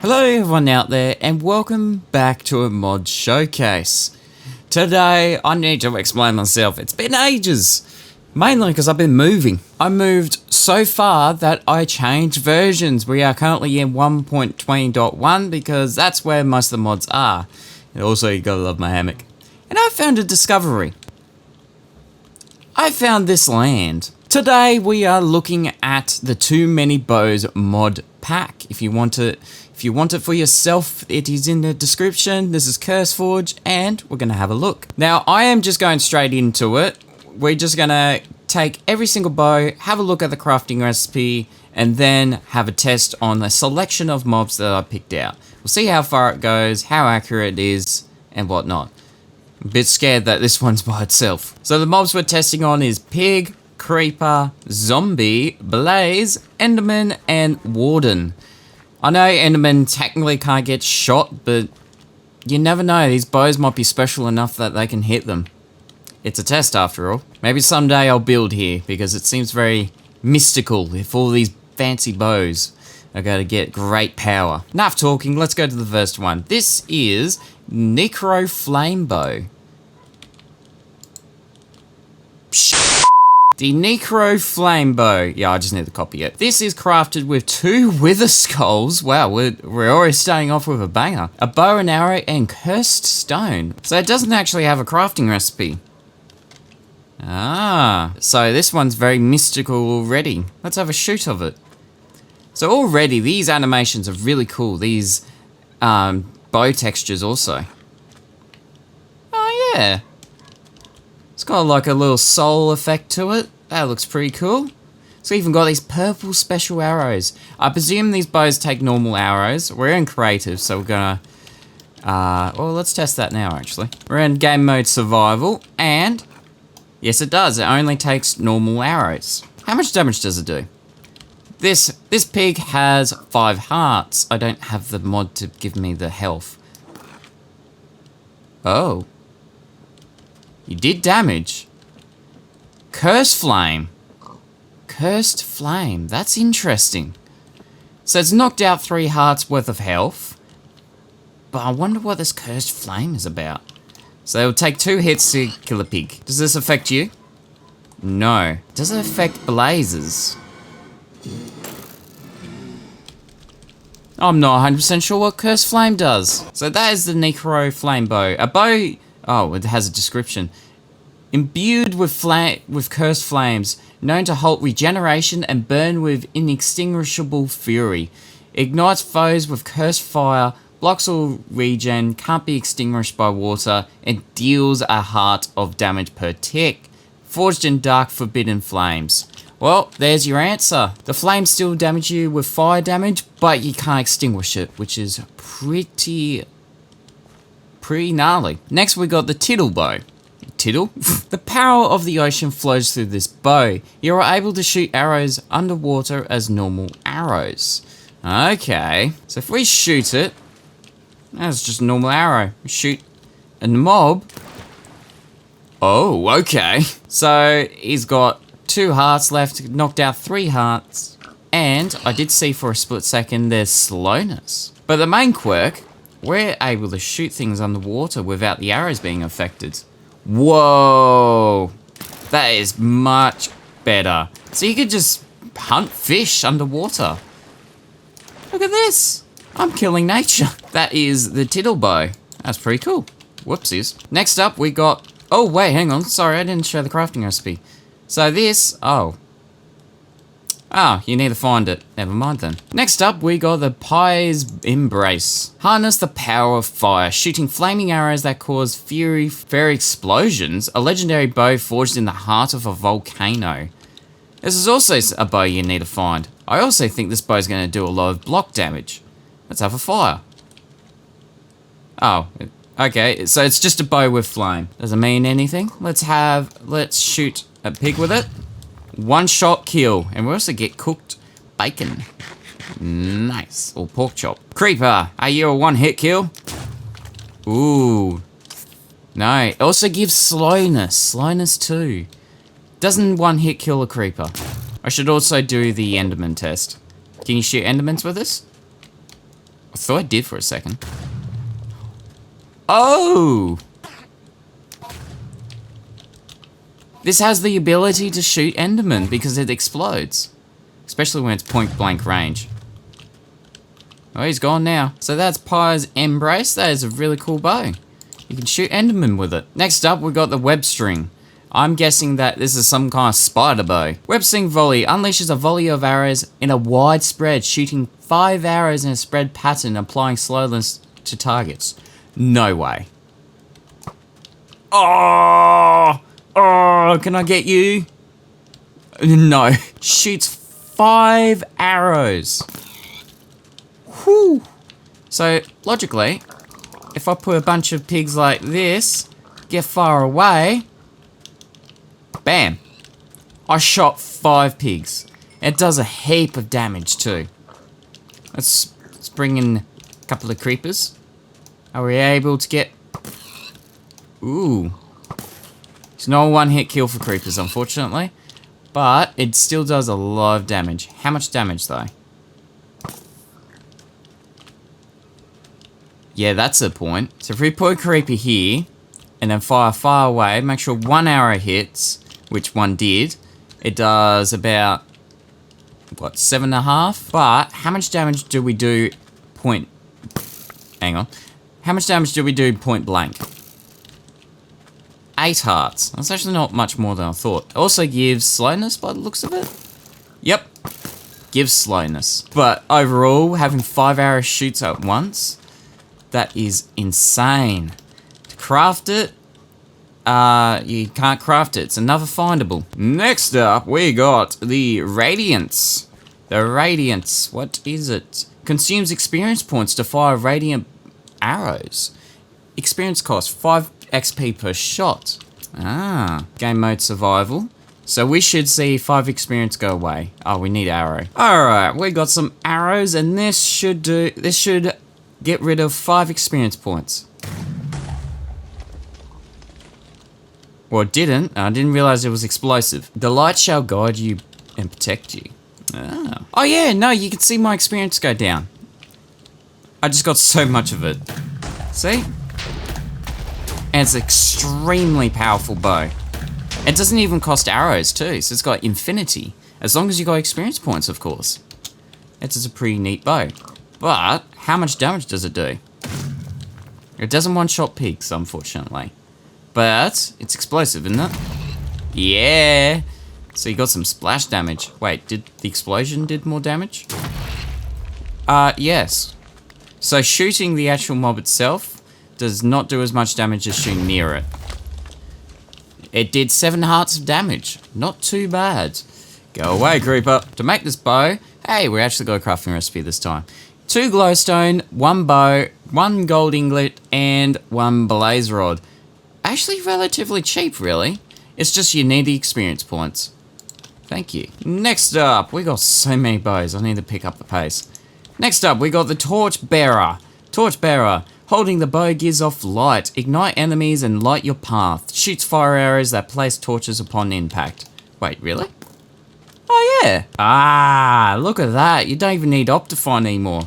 Hello everyone out there and welcome back to a mod showcase. Today I need to explain myself. It's been ages. Mainly because I've been moving. I moved so far that I changed versions. We are currently in 1.20.1 because that's where most of the mods are. And also you gotta love my hammock. And I found a discovery. I found this land. Today we are looking at the Too Many Bows mod pack. If you want it for yourself, it is in the description. This is CurseForge and we're gonna have a look. Now I am just going straight into it. We're just gonna take every single bow, have a look at the crafting recipe, and then have a test on a selection of mobs that I picked out. We'll see how far it goes, how accurate it is, and whatnot. I'm a bit scared that this one's by itself. So the mobs we're testing on is Pig, Creeper, Zombie, Blaze, Enderman, and Warden. I know Enderman technically can't get shot, but you never know. These bows might be special enough that they can hit them. It's a test after all. Maybe someday I'll build here because it seems very mystical if all these fancy bows are going to get great power. Enough talking, let's go to the first one. This is Necro Flame Bow. The Necro Flame Bow. Yeah, I just need to copy it. This is crafted with 2 Wither Skulls. Wow, we're already starting off with a banger. A bow and arrow and cursed stone. So it doesn't actually have a crafting recipe. Ah, so this one's very mystical already. Let's have a shoot of it. So already these animations are really cool. These bow textures also. Oh yeah. It's got like a little soul effect to it. That looks pretty cool. It's even got these purple special arrows. I presume these bows take normal arrows. We're in creative, so we're gonna... well, let's test that now, actually. We're in game mode survival, and... yes, it does. It only takes normal arrows. How much damage does it do? This pig has 5 hearts. I don't have the mod to give me the health. Oh. You did damage. Curse Flame. Cursed Flame. That's interesting. So it's knocked out 3 hearts worth of health. But I wonder what this Cursed Flame is about. So it'll take 2 hits to kill a pig. Does this affect you? No. Does it affect blazes? I'm not 100% sure what Cursed Flame does. So that is the Necro Flame Bow. A bow... oh, it has a description. Imbued with cursed flames, known to halt regeneration and burn with inextinguishable fury. Ignites foes with cursed fire, blocks all regen, can't be extinguished by water, and deals a heart of damage per tick. Forged in dark forbidden flames. Well, there's your answer. The flames still damage you with fire damage, but you can't extinguish it, which is pretty gnarly. Next we got the Tittle Bow. Tittle? The power of the ocean flows through this bow. You are able to shoot arrows underwater as normal arrows. Okay, so if we shoot it, that's just a normal arrow. We shoot a mob. Oh, okay. So he's got 2 hearts left, knocked out 3 hearts, and I did see for a split second there's slowness. But the main quirk, we're able to shoot things underwater without the arrows being affected. Whoa, that is much better. So you could just hunt fish underwater. Look at this. I'm killing nature. That is the Tittle Bow. That's pretty cool. Whoopsies. Next up we got... oh wait, hang on. Sorry, I didn't show the crafting recipe. So this... oh, you need to find it. Never mind then. Next up, we got the Pie's Embrace. Harness the power of fire, shooting flaming arrows that cause fairy explosions. A legendary bow forged in the heart of a volcano. This is also a bow you need to find. I also think this bow is going to do a lot of block damage. Let's have a fire. Oh, okay. So it's just a bow with flame. Doesn't mean anything. Let's shoot a pig with it. 1-shot kill, and we also get cooked bacon. Nice. Or pork chop. Creeper, are you a 1-hit kill? Ooh. No, it also gives slowness. Slowness too. Doesn't 1-hit kill a creeper. I should also do the Enderman test. Can you shoot Endermans with this? I thought I did for a second. Oh! This has the ability to shoot Enderman because it explodes. Especially when it's point blank range. Oh, he's gone now. So that's Pyre's Embrace. That is a really cool bow. You can shoot Enderman with it. Next up, we got the Web String. I'm guessing that this is some kind of spider bow. Web String Volley unleashes a volley of arrows in a wide spread, shooting 5 arrows in a spread pattern, applying slowness to targets. No way. Oh! Oh, can I get you? No. Shoots 5 arrows. Whew. So, logically, if I put a bunch of pigs like this, get far away, bam. I shot 5 pigs. It does a heap of damage too. Let's bring in a couple of creepers. Are we able to get... Ooh. It's not a one-hit kill for creepers, unfortunately. But it still does a lot of damage. How much damage, though? Yeah, that's the point. So if we put a creeper here, and then fire far away, make sure 1 arrow hits, which one did. It does about, what, 7.5? But how much damage do we do Hang on. How much damage do we do point blank? 8 hearts. That's actually not much more than I thought. It also gives slowness by the looks of it. Yep. Gives slowness. But overall, having 5 arrow shoots at once, that is insane. To craft it, you can't craft it. It's another findable. Next up, we got the Radiance. The Radiance. What is it? Consumes experience points to fire radiant arrows. Experience cost 5 XP per shot. Ah, game mode survival. So we should see 5 experience go away. Oh, we need arrow. Alright, we got some arrows and this should get rid of 5 experience points. Well, it didn't. I didn't realize it was explosive. The light shall guide you and protect you. Ah. Oh yeah, no, you can see my experience go down. I just got so much of it. See? And it's an extremely powerful bow. It doesn't even cost arrows too, so it's got infinity. As long as you got experience points, of course. It's a pretty neat bow. But, how much damage does it do? It doesn't one-shot pigs, unfortunately. But, it's explosive, isn't it? Yeah! So you got some splash damage. Wait, did the explosion did more damage? Yes. So shooting the actual mob itself does not do as much damage as shooting near it. It did 7 hearts of damage. Not too bad. Go away, creeper. To make this bow, hey, we actually got a crafting recipe this time. 2 glowstone, 1 bow, 1 gold inglet, and 1 blaze rod. Actually relatively cheap, really. It's just you need the experience points. Thank you. Next up, we got so many bows. I need to pick up the pace. Next up, we got the Torch Bearer. Torch Bearer. Holding the bow gives off light. Ignite enemies and light your path. Shoots fire arrows that place torches upon impact. Wait, really? Oh yeah. Ah, look at that. You don't even need Optifine anymore.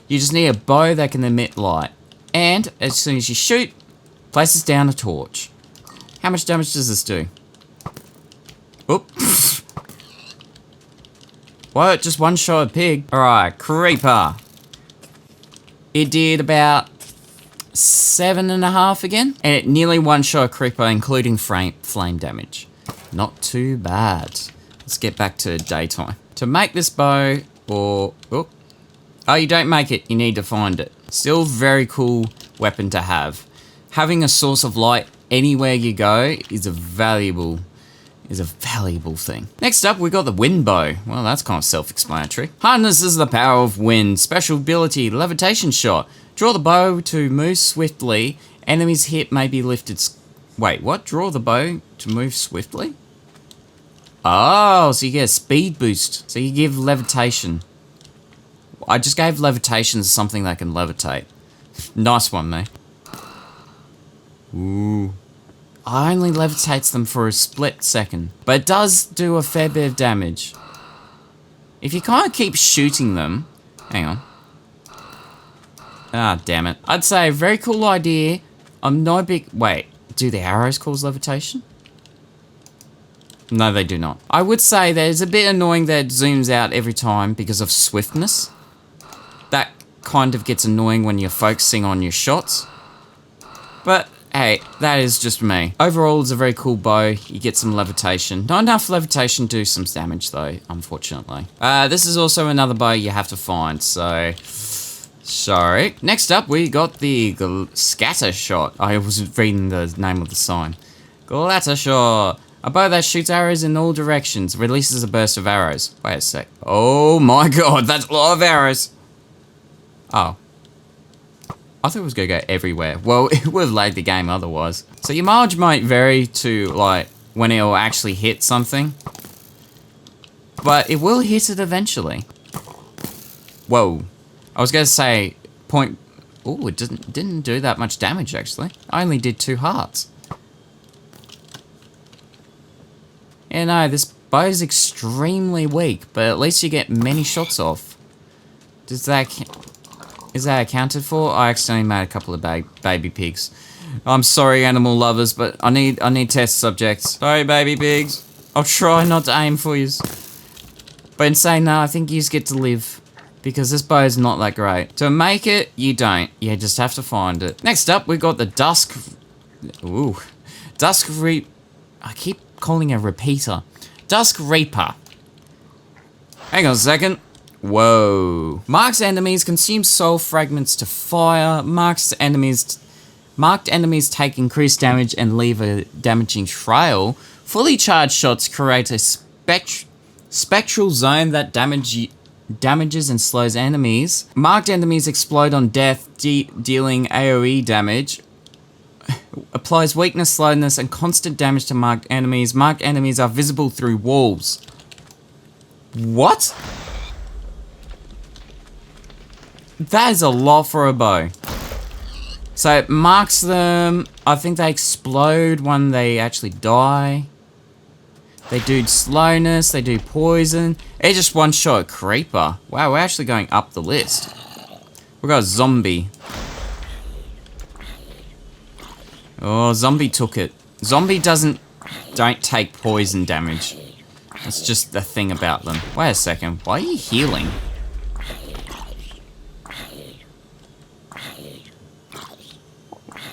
You just need a bow that can emit light. And as soon as you shoot, places down a torch. How much damage does this do? Oop. What? Just one shot a pig? Alright, Creeper. It did about 7.5 again. And it nearly one-shot a creeper, including flame damage. Not too bad. Let's get back to daytime. To make this bow, or... Oh, you don't make it. You need to find it. Still very cool weapon to have. Having a source of light anywhere you go is a valuable thing. Next up, we got the wind bow. Well, that's kind of self-explanatory. Harnesses the power of wind. Special ability, levitation shot. Draw the bow to move swiftly. Enemies hit may be lifted. Wait, what? Draw the bow to move swiftly? Oh, so you get a speed boost. So you give levitation. I just gave levitation to something that can levitate. Nice one, mate. Ooh. I only levitates them for a split second. But it does do a fair bit of damage. If you kind of keep shooting them... Hang on. Ah, damn it. I'd say very cool idea. I'm no big... Wait, do the arrows cause levitation? No, they do not. I would say that it's a bit annoying that it zooms out every time because of swiftness. That kind of gets annoying when you're focusing on your shots. But, hey, that is just me. Overall, it's a very cool bow. You get some levitation. Not enough levitation to do some damage, though, unfortunately. This is also another bow you have to find, so... Sorry. Next up, we got the scatter shot. I was reading the name of the sign. Glatter shot. A bow that shoots arrows in all directions. Releases a burst of arrows. Wait a sec. Oh my god, that's a lot of arrows. Oh. I thought it was going to go everywhere. Well, it would have lagged the game otherwise. So your mileage might vary to, like, when it will actually hit something. But it will hit it eventually. Whoa. I was going to say, point... Oh, it didn't do that much damage, actually. I only did 2 hearts. Yeah, no, this bow is extremely weak, but at least you get many shots off. Is that accounted for? I accidentally made a couple of baby pigs. I'm sorry, animal lovers, but I need test subjects. Sorry, baby pigs. I'll try not to aim for you. But in saying that, I think you just get to live. Because this bow is not that great. To make it, you don't. You just have to find it. Next up, we got the Dusk... Ooh. I keep calling a repeater. Dusk Reaper. Hang on a second. Whoa. Marked enemies consume soul fragments to fire. Marked enemies take increased damage and leave a damaging trail. Fully charged shots create a spectral zone that damages and slows enemies. Marked enemies explode on death, dealing AoE damage. Applies weakness, slowness, and constant damage to marked enemies. Marked enemies are visible through walls. What? That is a lot for a bow. So it marks them. I think they explode when they actually die. They do slowness, they do poison. It just one-shot a creeper. Wow, we're actually going up the list. We got a zombie. Oh, zombie took it. Zombie don't take poison damage. That's just the thing about them. Wait a second, why are you healing?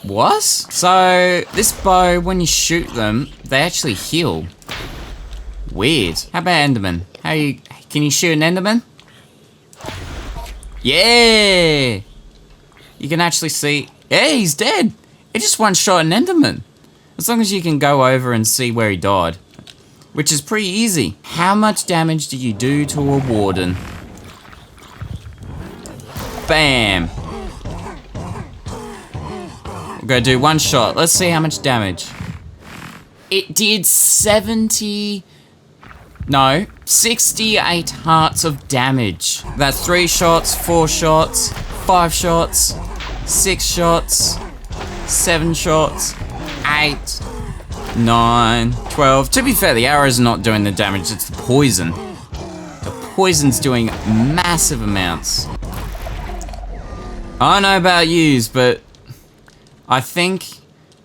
What? So, this bow, when you shoot them, they actually heal. Weird. How about Enderman? Can you shoot an Enderman? Yeah! You can actually see... Yeah, he's dead! It just one-shot an Enderman. As long as you can go over and see where he died. Which is pretty easy. How much damage do you do to a warden? Bam! We're gonna do one shot. Let's see how much damage. It did 68 hearts of damage. That's 3 shots, 4 shots, 5 shots, 6 shots, 7 shots, 8, 9, 12. To be fair, the arrows are not doing the damage, it's the poison. The poison's doing massive amounts. I don't know about yous, but I think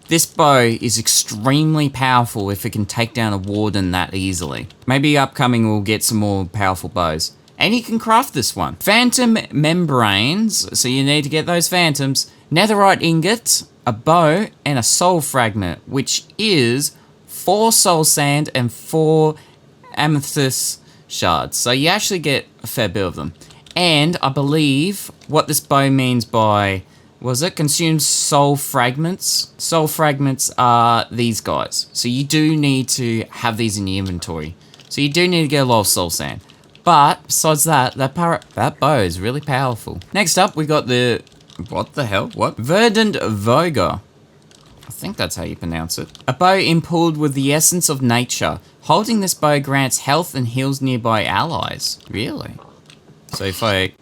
this bow is extremely powerful if it can take down a warden that easily. Maybe upcoming we'll get some more powerful bows. And you can craft this one. Phantom membranes, so you need to get those phantoms. Netherite ingot, a bow, and a soul fragment, which is 4 soul sand and 4 amethyst shards. So you actually get a fair bit of them. And I believe what this bow means by... Was it consumes soul fragments? Soul fragments are these guys. So you do need to have these in your inventory. So you do need to get a lot of soul sand. But besides that, that bow is really powerful. Next up, we got the... What the hell? What? Verdant Voga. I think that's how you pronounce it. A bow impaled with the essence of nature. Holding this bow grants health and heals nearby allies. Really? So if I...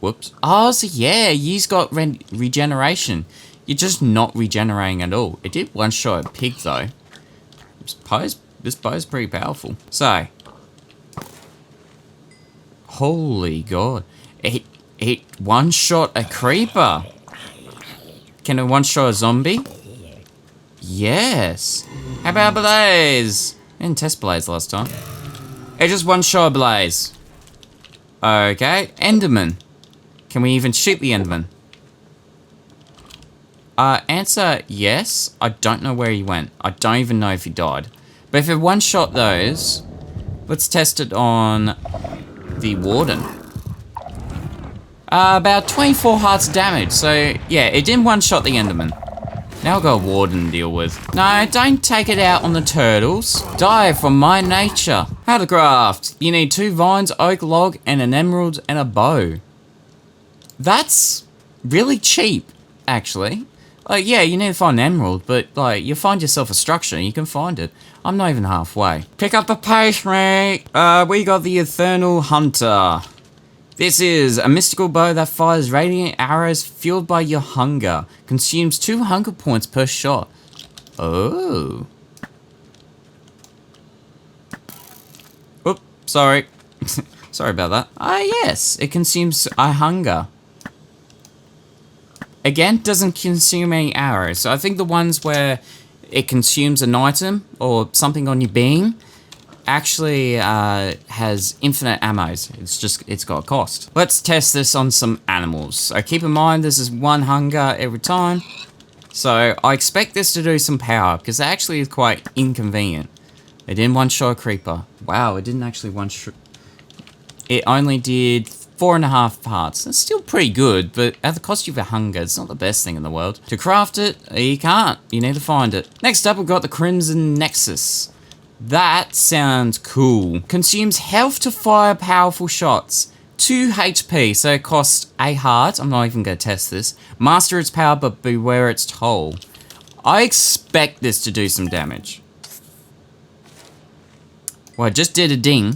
Whoops. Oh, so yeah, you've got regeneration. You're just not regenerating at all. It did one-shot a pig, though. This bow's pretty powerful. So. Holy God. It It one-shot a creeper. Can it one-shot a zombie? Yes. How about Blaze? I didn't test Blaze last time. It just one-shot a Blaze. Okay. Enderman. Can we even shoot the Enderman? Answer yes. I don't know where he went. I don't even know if he died. But if it one-shot those, let's test it on the Warden. About 24 hearts damage. So, yeah, it didn't one-shot the Enderman. Now I've got a Warden to deal with. No, don't take it out on the turtles. Die from my nature. How to craft. You need 2 vines, oak log, and an emerald, and a bow. That's really cheap, actually. Like, yeah, you need to find an emerald, but, like, you find yourself a structure, and you can find it. I'm not even halfway. Pick up the pace, mate. We got the Eternal Hunter. This is a mystical bow that fires radiant arrows fueled by your hunger. Consumes 2 hunger points per shot. Oh. Oop, sorry. Sorry about that. Yes, it consumes a hunger. Again, doesn't consume any arrows. So I think the ones where it consumes an item or something on your being actually has infinite ammos. It's got a cost. Let's test this on some animals. So keep in mind, this is 1 hunger every time. So I expect this to do some power, because it actually is quite inconvenient. It didn't one-shot a creeper. Wow, it didn't actually one-shot. It only did 4.5 hearts. That's still pretty good, but at the cost of your hunger, it's not the best thing in the world. To craft it, you can't. You need to find it. Next up, we've got the Crimson Nexus. That sounds cool. Consumes health to fire powerful shots. 2 HP, so it costs a heart. I'm not even going to test this. Master its power, but beware its toll. I expect this to do some damage. Well, I just did a ding.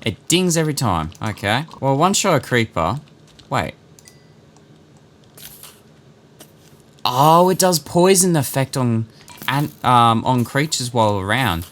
It dings every time. Okay. Well, one-shot a creeper. Wait. Oh, it does poison effect on creatures while around.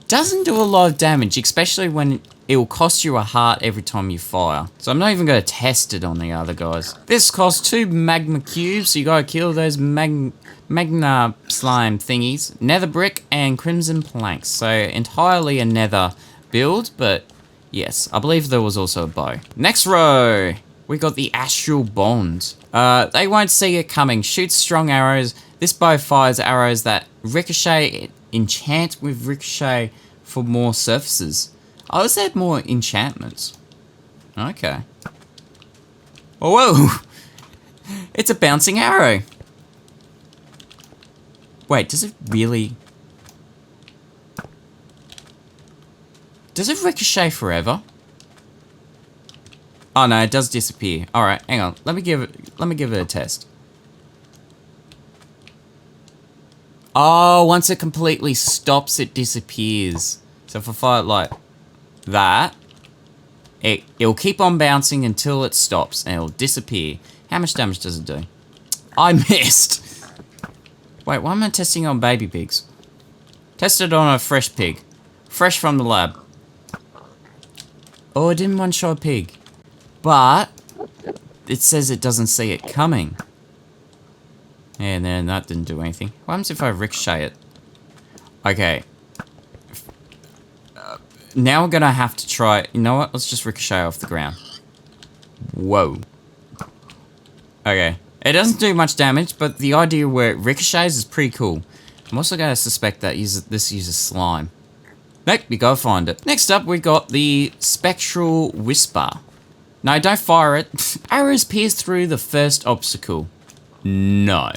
Doesn't do a lot of damage, especially when it will cost you a heart every time you fire. So I'm not even going to test it on the other guys. This costs 2 magma cubes, so you gotta kill those magna slime thingies. Nether brick and crimson planks. So entirely a nether build, but yes, I believe there was also a bow. Next row, we got the Astral Bond. They won't see it coming. Shoots strong arrows. This bow fires arrows that ricochet. Enchant with ricochet for more surfaces. Oh, is that more enchantments? Okay. Oh, whoa! It's a bouncing arrow. Wait, does it really... Does it ricochet forever? Oh no, it does disappear. Alright, hang on. Let me give it a test. Oh, once it completely stops, it disappears. So if I fire it like that, it'll keep on bouncing until it stops, and it'll disappear. How much damage does it do? I missed! Wait, why am I testing on baby pigs? Test it on a fresh pig. Fresh from the lab. Oh, it didn't one-shot a pig. But it says it doesn't see it coming. And then that didn't do anything. What happens if I ricochet it? Okay. Now we're gonna have to try... You know what? Let's just ricochet off the ground. Whoa. Okay. It doesn't do much damage, but the idea where it ricochets is pretty cool. I'm also gonna suspect that this uses slime. Nope, we gotta find it. Next up, we got the Spectral Whisper. No, don't fire it. Arrows pierce through the first obstacle. No.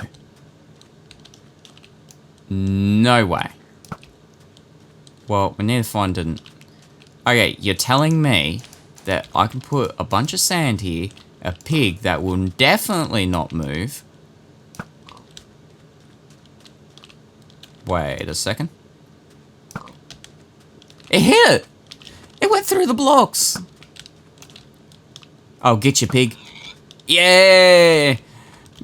No way. Well, we need to find an... Okay, you're telling me that I can put a bunch of sand here, a pig that will definitely not move. Wait a second. It hit it! It went through the blocks! Oh, get you, pig. Yeah!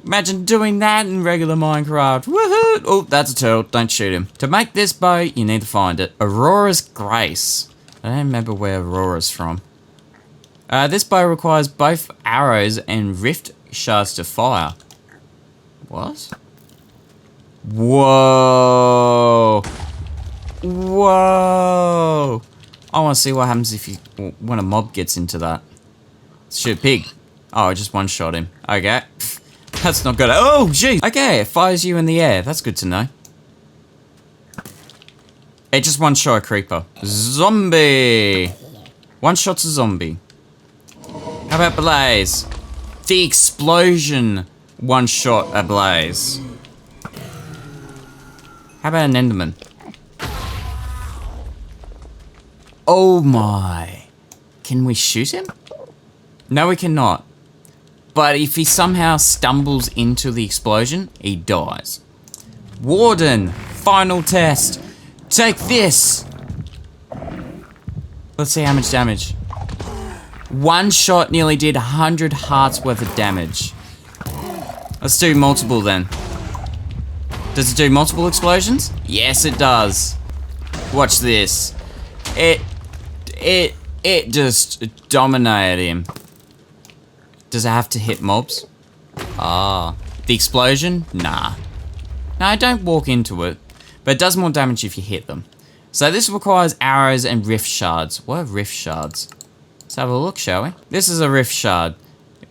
Imagine doing that in regular Minecraft. Woohoo! Oh, that's a turtle. Don't shoot him. To make this bow, you need to find it. Aurora's Grace. I don't remember where Aurora's from. This bow requires both arrows and rift shards to fire. What? Whoa! Whoa! I want to see what happens if when a mob gets into that. Shoot, pig. Oh, I just one-shot him. Okay. That's not good. Oh, jeez! Okay, it fires you in the air. That's good to know. It just one-shot a creeper. Zombie! One-shot's a zombie. How about Blaze? The explosion one-shot a Blaze. How about an Enderman? Oh my. Can we shoot him? No, we cannot. But if he somehow stumbles into the explosion, he dies. Warden, final test. Take this. Let's see how much damage. One shot nearly did 100 hearts worth of damage. Let's do multiple then. Does it do multiple explosions? Yes, it does. Watch this. It just dominated him. Does it have to hit mobs? Ah. The explosion? Nah. No, don't walk into it. But it does more damage if you hit them. So this requires arrows and rift shards. What are rift shards? Let's have a look, shall we? This is a rift shard.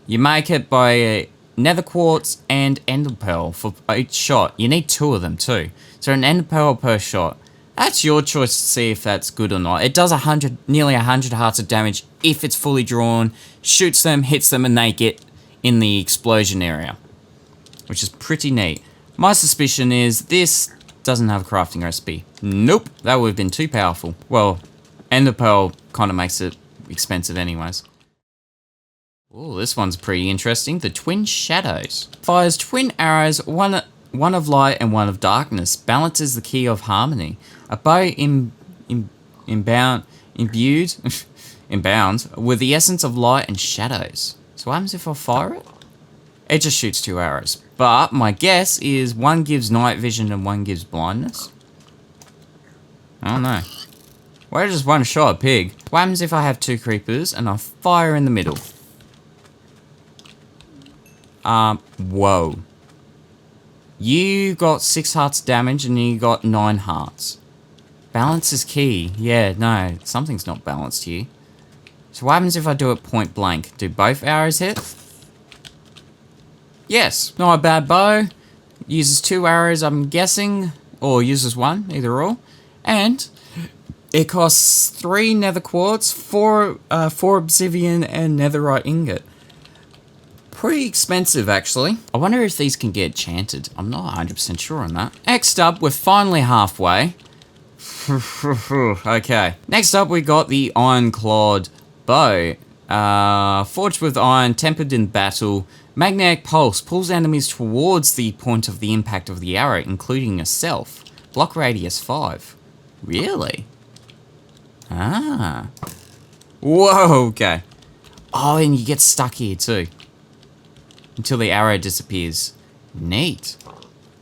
You make it by nether quartz and ender pearl for each shot. You need 2 of them too. So an ender pearl per shot. That's your choice to see if that's good or not. It does nearly 100 hearts of damage if it's fully drawn, shoots them, hits them, and they get in the explosion area, which is pretty neat. My suspicion is this doesn't have a crafting recipe. Nope, that would have been too powerful. Well, ender pearl kind of makes it expensive anyways. Oh, this one's pretty interesting. The Twin Shadows. Fires twin arrows, one of light and one of darkness. Balances the key of harmony. A bow imbued with the essence of light and shadows. So what happens if I fire it? It just shoots 2 arrows. But my guess is one gives night vision and one gives blindness. I don't know. Why just one shot a pig? What happens if I have 2 creepers and I fire in the middle? Whoa. You got 6 hearts damage and you got 9 hearts. Balance is key. Yeah, no, something's not balanced here. So what happens if I do it point blank? Do both arrows hit? Yes, not a bad bow. Uses 2 arrows, I'm guessing. Or uses 1, either or. And it costs 3 nether quartz, 4 obsidian, and netherite ingot. Pretty expensive, actually. I wonder if these can get enchanted. I'm not 100% sure on that. Next up, we're finally halfway. Okay. Next up, we got the Iron-clawed bow. Forged with iron, tempered in battle. Magnetic pulse pulls enemies towards the point of the impact of the arrow, including yourself. Block radius 5. Really? Ah. Whoa, okay. Oh, and you get stuck here too. Until the arrow disappears. Neat.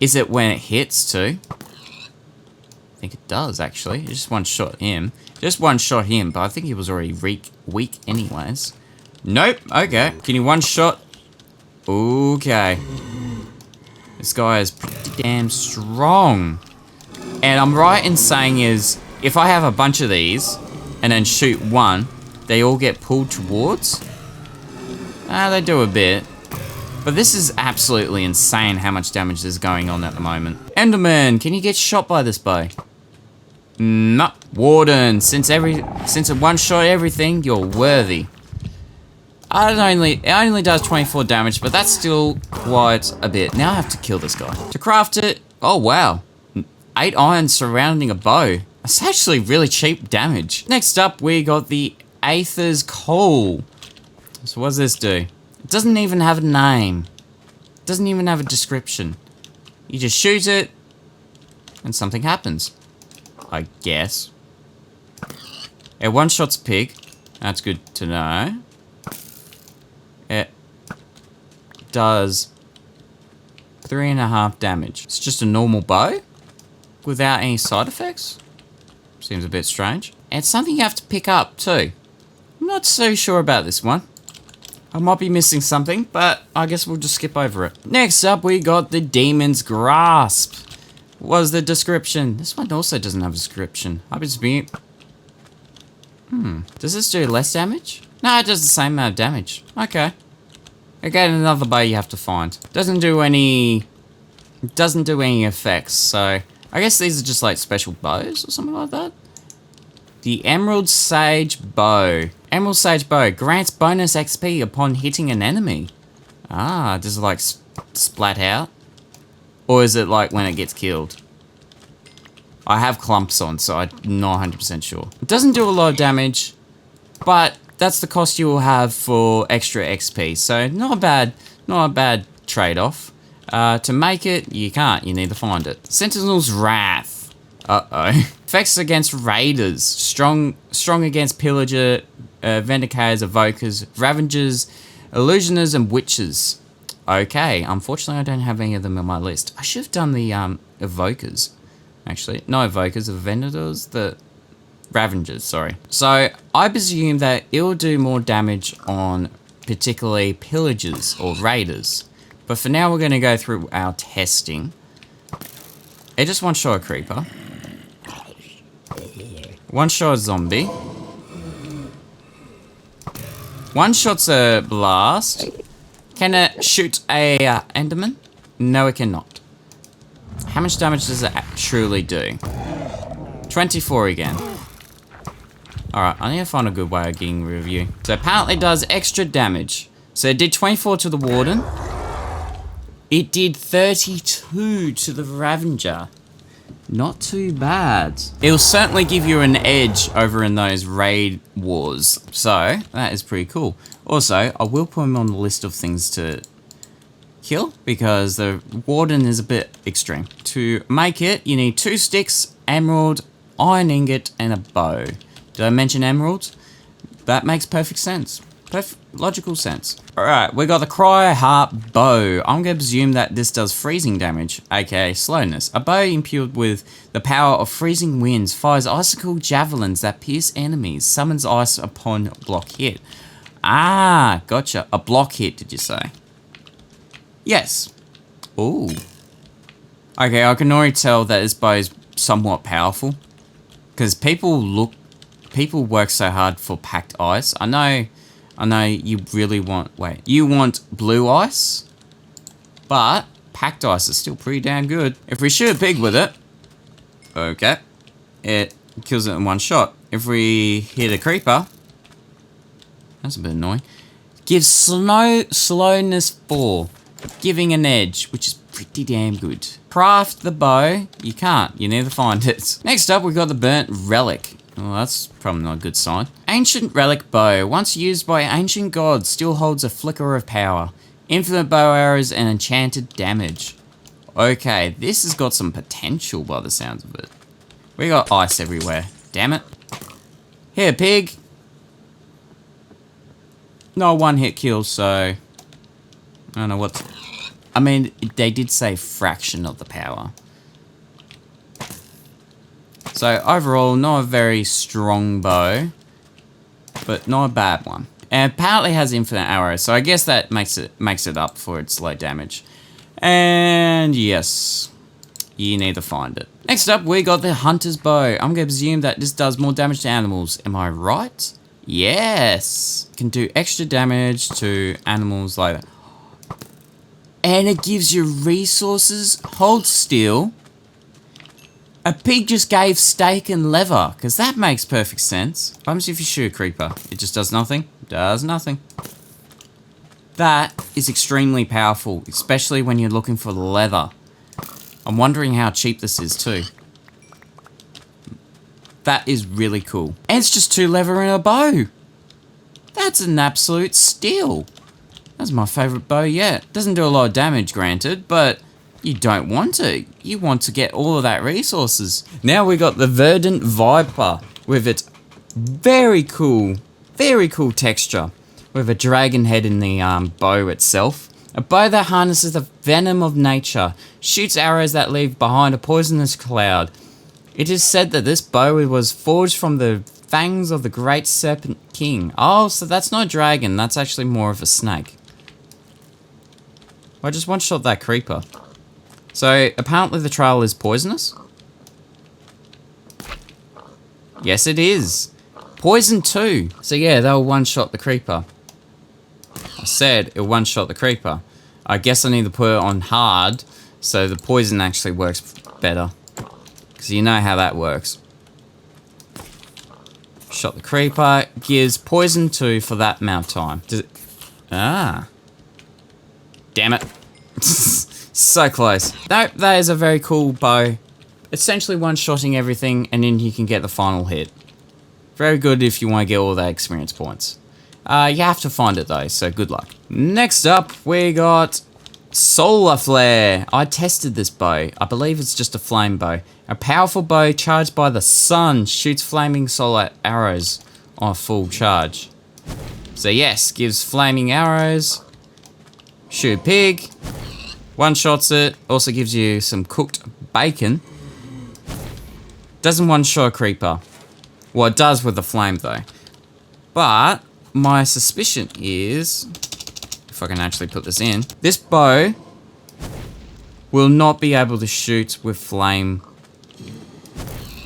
Is it when it hits too? I think it does, actually. It just one-shot him. Just one-shot him, but I think he was already weak anyways. Nope. Okay. Can you one-shot? Okay. This guy is pretty damn strong. And I'm right in saying is, if I have a bunch of these, and then shoot one, they all get pulled towards? They do a bit. But this is absolutely insane how much damage is going on at the moment. Enderman, can you get shot by this bow? No. Warden, since it one-shot everything, you're worthy. It only does 24 damage, but that's still quite a bit. Now I have to kill this guy. To craft it, oh wow. 8 iron surrounding a bow. That's actually really cheap damage. Next up, we got the Aether's Coal. So what does this do? It doesn't even have a name. It doesn't even have a description. You just shoot it, and something happens. I guess. It one-shots a pig. That's good to know. It does 3.5 damage. It's just a normal bow without any side effects. Seems a bit strange. And it's something you have to pick up too. I'm not so sure about this one. I might be missing something, but I guess we'll just skip over it. Next up, we got the Demon's Grasp. What was the description? This one also doesn't have a description. I just be. Does this do less damage? No, it does the same amount of damage. Okay. Again, another bow you have to find. Doesn't do any effects, so I guess these are just like special bows or something like that. The Emerald Sage Bow. Emerald Sage Bow grants bonus XP upon hitting an enemy. Ah, does it like splat out? Or is it like when it gets killed? I have clumps on, so I'm not 100% sure. It doesn't do a lot of damage, but that's the cost you will have for extra XP. So not a bad trade-off. To make it, you can't. You need to find it. Sentinel's Wrath. Uh-oh. Effects against raiders. Strong against pillager, vindicators, evokers, ravengers, illusioners, and witches. Okay, unfortunately I don't have any of them on my list. I should have done the evokers. Actually, no evokers, the vendors, the ravengers, sorry. So I presume that it'll do more damage on particularly pillagers or raiders. But for now we're going to go through our testing. It just one-shot a creeper. One-shot a zombie. One-shot's a blast. Can it shoot a enderman? No, it cannot. How much damage does it truly do? 24 again. Alright, I need to find a good way of getting review. So apparently it does extra damage. So it did 24 to the warden. It did 32 to the Ravenger. Not too bad. It'll certainly give you an edge over in those raid wars. So, that is pretty cool. Also, I will put him on the list of things to kill, because the warden is a bit extreme. To make it, you need 2 sticks, emerald, iron ingot, and a bow. Did I mention emerald? That makes perfect sense. Logical sense. Alright, we got the Cry Heart Bow. I'm going to presume that this does freezing damage, aka slowness. A bow imbued with the power of freezing winds fires icicle javelins that pierce enemies, summons ice upon block hit. Ah, gotcha. A block hit, did you say? Yes. Ooh. Okay, I can already tell that this bow is somewhat powerful. Because people work so hard for packed ice. I know you really want, you want blue ice, but packed ice is still pretty damn good. If we shoot a pig with it, okay, it kills it in one shot. If we hit a creeper, that's a bit annoying. Gives slowness 4, giving an edge, which is pretty damn good. Craft the bow, you can't, you need to find it. Next up, we've got the Burnt Relic. Well, that's probably not a good sign. Ancient Relic Bow. Once used by ancient gods, still holds a flicker of power. Infinite bow arrows and enchanted damage. Okay, this has got some potential by the sounds of it. We got ice everywhere. Damn it. Here, pig. No one-hit kill, so I don't know what. I mean, they did say fraction of the power. So overall, not a very strong bow, but not a bad one. And apparently has infinite arrows, so I guess that makes it up for its low damage. And yes, you need to find it. Next up, we got the Hunter's Bow. I'm going to presume that this does more damage to animals. Am I right? Yes. Can do extra damage to animals like that. And it gives you resources. Hold still. A pig just gave steak and leather, because that makes perfect sense. What happens if you shoot a creeper? It just does nothing? Does nothing. That is extremely powerful, especially when you're looking for leather. I'm wondering how cheap this is too. That is really cool. And it's just 2 leather and a bow. That's an absolute steal. That's my favourite bow yet. Doesn't do a lot of damage, granted, but you don't want to. You want to get all of that resources. Now we got the Verdant Viper with its very cool texture with a dragon head in the bow itself. A bow that harnesses the venom of nature, shoots arrows that leave behind a poisonous cloud. It is said that this bow was forged from the fangs of the Great Serpent King. Oh, so that's not a dragon. That's actually more of a snake. I just one-shot that creeper. So, apparently the trail is poisonous? Yes, it is. Poison too. So yeah, they'll one-shot the creeper. I said it'll one-shot the creeper. I guess I need to put it on hard so the poison actually works better. Because you know how that works. Shot the creeper. Gives poison 2 for that amount of time. Does it... Ah. Damn it. So close. That is a very cool bow. Essentially one-shotting everything and then you can get the final hit. Very good if you want to get all the experience points. You have to find it though, so good luck. Next up, we got Solar Flare. I tested this bow. I believe it's just a flame bow. A powerful bow charged by the sun shoots flaming solar arrows on full charge. So yes, gives flaming arrows. Shoot pig. One-shots it. Also gives you some cooked bacon. Doesn't one-shot a creeper. Well, it does with the flame though. But my suspicion is, if I can actually put this in, this bow will not be able to shoot with flame.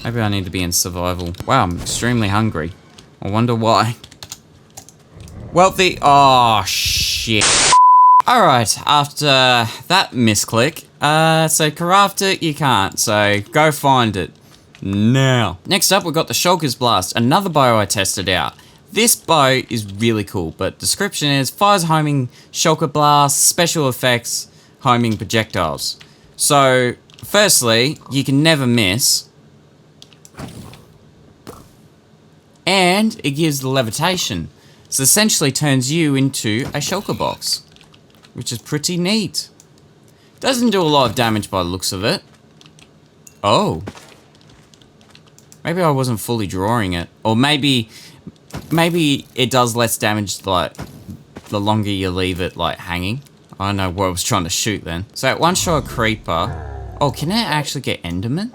Maybe I need to be in survival. Wow, I'm extremely hungry. I wonder why. Well, oh shit. Alright, after that misclick, so craft it, you can't, so go find it. Now. Next up, we've got the Shulker's Blast, another bow I tested out. This bow is really cool, but description is fires homing Shulker Blast, special effects, homing projectiles. So, firstly, you can never miss. And it gives the levitation. So essentially turns you into a Shulker box, which is pretty neat. Doesn't do a lot of damage by the looks of it. Oh. Maybe I wasn't fully drawing it. Or maybe it does less damage, like, the longer you leave it, like, hanging. I don't know what I was trying to shoot then. So at one shot a creeper. Oh, can it actually get Enderman?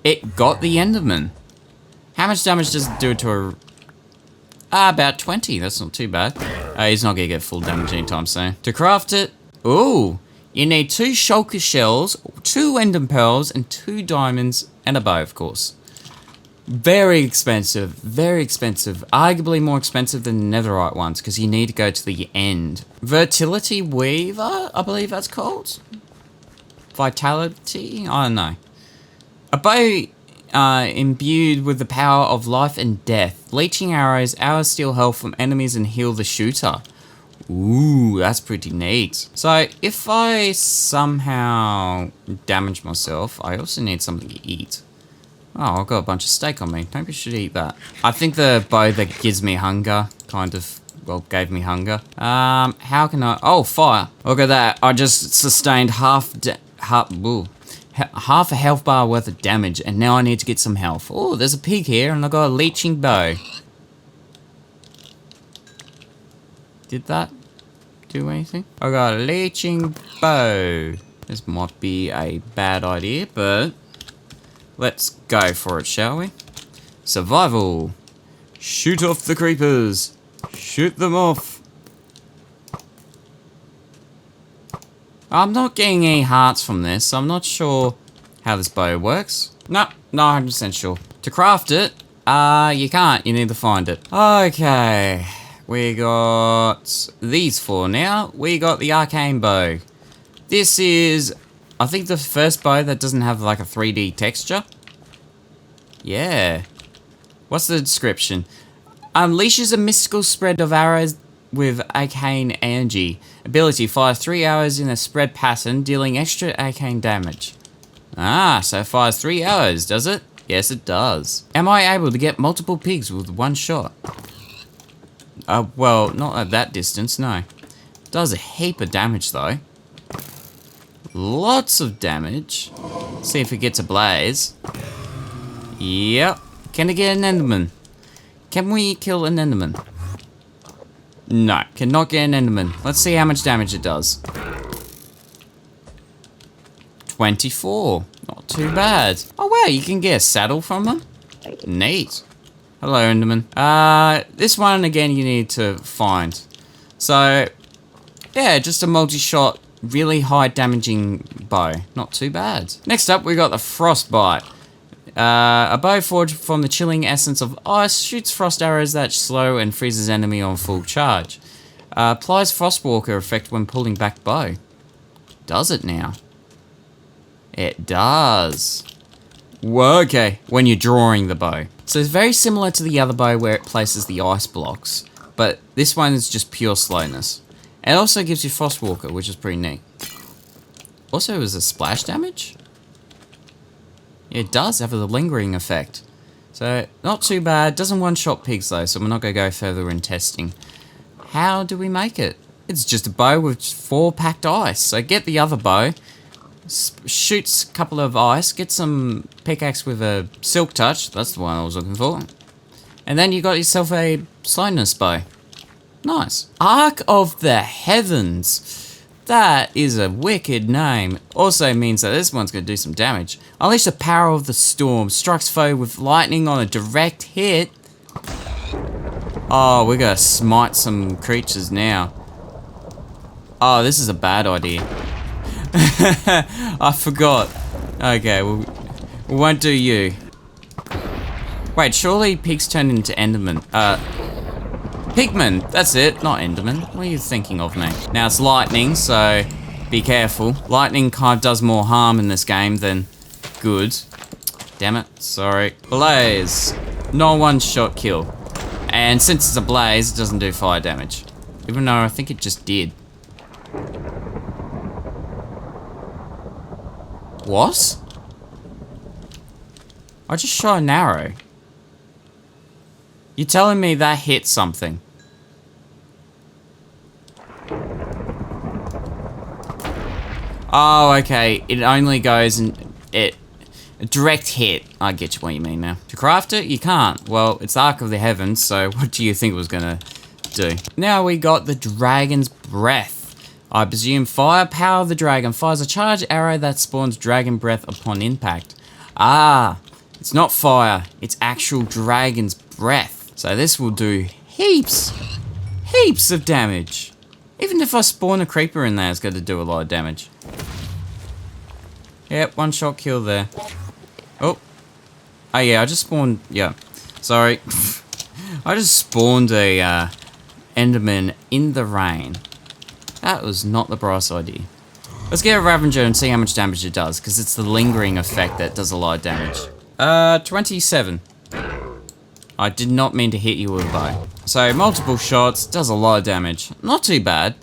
It got the Enderman. How much damage does it do to a... about 20. That's not too bad. He's not going to get full damage anytime soon. To craft it... Ooh. You need 2 shulker shells, 2 ender pearls, and 2 diamonds, and a bow, of course. Very expensive. Very expensive. Arguably more expensive than the netherite ones, because you need to go to the end. Fertility Weaver, I believe that's called? Vitality? I don't know. A bow imbued with the power of life and death. Leeching arrows, arrows steal health from enemies and heal the shooter. Ooh, that's pretty neat. So, if I somehow damage myself, I also need something to eat. Oh, I've got a bunch of steak on me. Maybe I should eat that. I think the bow that gives me hunger kind of, well, gave me hunger. How can I... Oh, fire. Look at that. I just sustained half a health bar worth of damage, and now I need to get some health. Oh, there's a pig here, and I got a leeching bow. Did that do anything? I got a leeching bow. This might be a bad idea, but let's go for it, shall we? Survival. Shoot off the creepers. Shoot them off. I'm not getting any hearts from this, so I'm not sure how this bow works. No, not 100% sure. To craft it, you can't. You need to find it. Okay. We got these 4 now. We got the arcane bow. This is, I think, the first bow that doesn't have like a 3D texture. Yeah. What's the description? Unleashes a mystical spread of arrows with arcane energy. Ability, fires 3 arrows in a spread pattern, dealing extra arcane damage. Ah, so it fires 3 arrows, does it? Yes, it does. Am I able to get multiple pigs with one shot? Well, not at that distance, no. Does a heap of damage, though. Lots of damage. See if it gets ablaze. Yep. Can it get an Enderman? Can we kill an Enderman? No, cannot get an Enderman. Let's see how much damage it does. 24. Not Not too bad. Oh wow, you can get a saddle from them? Neat. Hello, Enderman. This one, again, you need to find. So, yeah, just a multi-shot, really high damaging bow. Not too bad. Next up, we got the Frostbite. A bow forged from the chilling essence of ice shoots frost arrows that slow and freezes enemy on full charge. Applies Frostwalker effect when pulling back bow. Does it now? It does. Whoa, okay, when you're drawing the bow. So it's very similar to the other bow where it places the ice blocks, but this one is just pure slowness. It also gives you Frostwalker, which is pretty neat. Also, is it splash damage? It does have a lingering effect. So, not too bad. Doesn't one-shot pigs though, so we're not going to go further in testing. How do we make it? It's just a bow with 4 packed ice. So get the other bow, shoots a couple of ice, get some pickaxe with a silk touch. That's the one I was looking for. And then you got yourself a slowness bow. Nice. Arc of the Heavens. That is a wicked name. Also means that this one's going to do some damage. Unleash the power of the storm. Strikes foe with lightning on a direct hit. Oh, we're going to smite some creatures now. Oh, this is a bad idea. I forgot. Okay, we won't do you. Wait, surely pigs turn into Enderman. Pigmen, that's it, not Enderman. What are you thinking of, mate? Now it's lightning, so be careful. Lightning kind of does more harm in this game than good. Damn it, sorry. Blaze, no one-shot kill. And since it's a blaze, it doesn't do fire damage. Even though I think it just did. What? I just shot an arrow. You're telling me that hit something? Oh, okay. It only goes and a direct hit. I get you what you mean now. To craft it, you can't. Well, it's Arc of the Heavens, so what do you think it was gonna do? Now we got the Dragon's Breath. I presume firepower. The dragon fires a charged arrow that spawns dragon breath upon impact. Ah, it's not fire. It's actual dragon's breath. So this will do heaps of damage. Even if I spawn a creeper in there, it's going to do a lot of damage. Yep, one-shot kill there. Oh yeah, I just spawned, yeah, sorry. I just spawned a Enderman in the rain. That was not the brass idea. Let's get a Ravager and see how much damage it does, because it's the lingering effect that does a lot of damage. 27. I did not mean to hit you with a bow. So, multiple shots, does a lot of damage. Not too bad.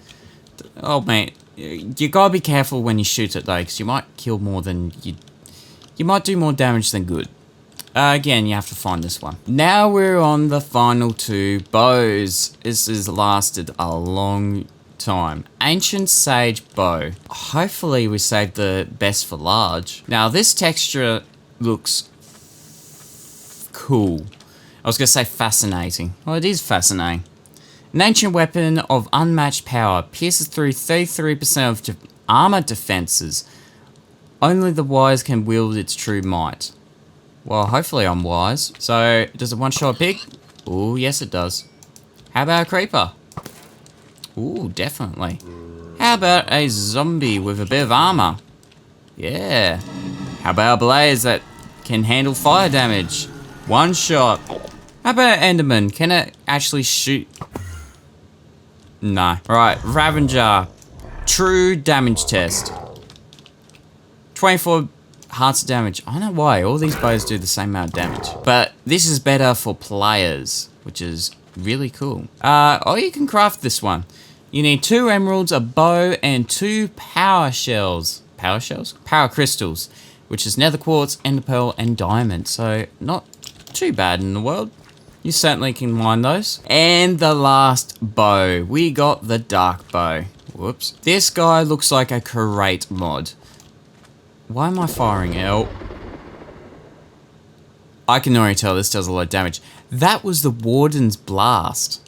Oh, mate, you gotta be careful when you shoot it, though, because you might kill more than you might do more damage than good. Again, you have to find this one. Now we're on the final 2 bows. This has lasted a long time. Ancient Sage Bow. Hopefully we saved the best for large. Now, this texture looks cool. I was going to say fascinating. Well, it is fascinating. An ancient weapon of unmatched power. Pierces through 33% of armor defenses. Only the wise can wield its true might. Well, hopefully I'm wise. So, does it one-shot a pig? Ooh, yes it does. How about a creeper? Ooh, definitely. How about a zombie with a bit of armor? Yeah. How about a blaze that can handle fire damage? One shot. How about Enderman? Can it actually shoot? No. Alright, Ravager. True damage test. 24 hearts of damage. I don't know why. All these bows do the same amount of damage. But this is better for players, which is really cool. Oh, you can craft this one. You need 2 emeralds, a bow, and 2 power shells. Power shells? Power crystals, which is nether quartz, ender pearl, and diamond. So, not too bad in the world. You certainly can mine those. And the last bow. We got the dark bow. Whoops. This guy looks like a crate mod. Why am I firing out? I can already tell this does a lot of damage. That was the Warden's Blast.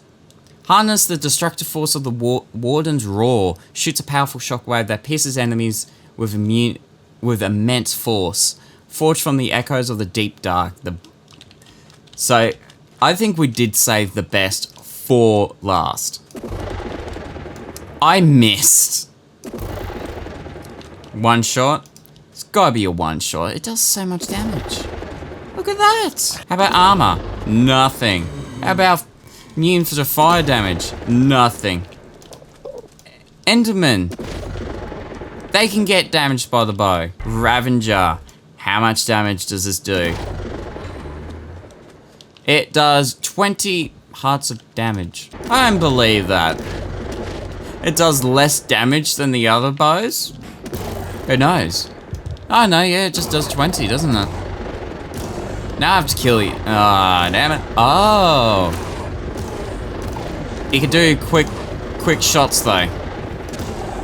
Harness the destructive force of the Warden's Roar. Shoots a powerful shockwave that pierces enemies with immune with immense force, forged from the echoes of the deep dark. So, I think we did save the best for last. I missed. One shot. It's gotta be a one shot. It does so much damage. Look at that. How about armor? Nothing. How about immune to fire damage? Nothing. Enderman. They can get damaged by the bow. Ravenger. How much damage does this do? It does 20 hearts of damage. I don't believe that. It does less damage than the other bows? Who knows? Oh no, yeah, it just does 20, doesn't it? Now I have to kill you. Ah, damn it. Oh. You can do quick shots though.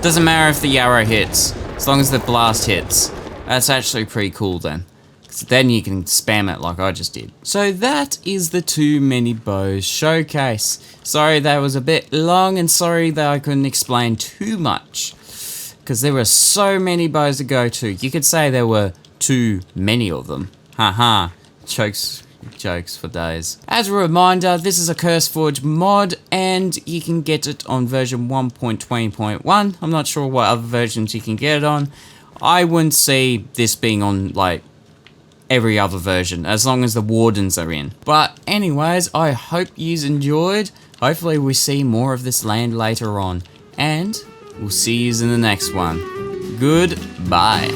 Doesn't matter if the arrow hits, as long as the blast hits. That's actually pretty cool then. Because then you can spam it like I just did. So that is the Too Many Bows showcase. Sorry that was a bit long and sorry that I couldn't explain too much. Because there were so many bows to go to. You could say there were too many of them. Haha. Jokes for days. As a reminder, this is a CurseForge mod and you can get it on version 1.20.1. I'm not sure what other versions you can get it on. I wouldn't see this being on like every other version as long as the wardens are in. But anyways, I hope you enjoyed. Hopefully we see more of this land later on. And we'll see you in the next one. Goodbye.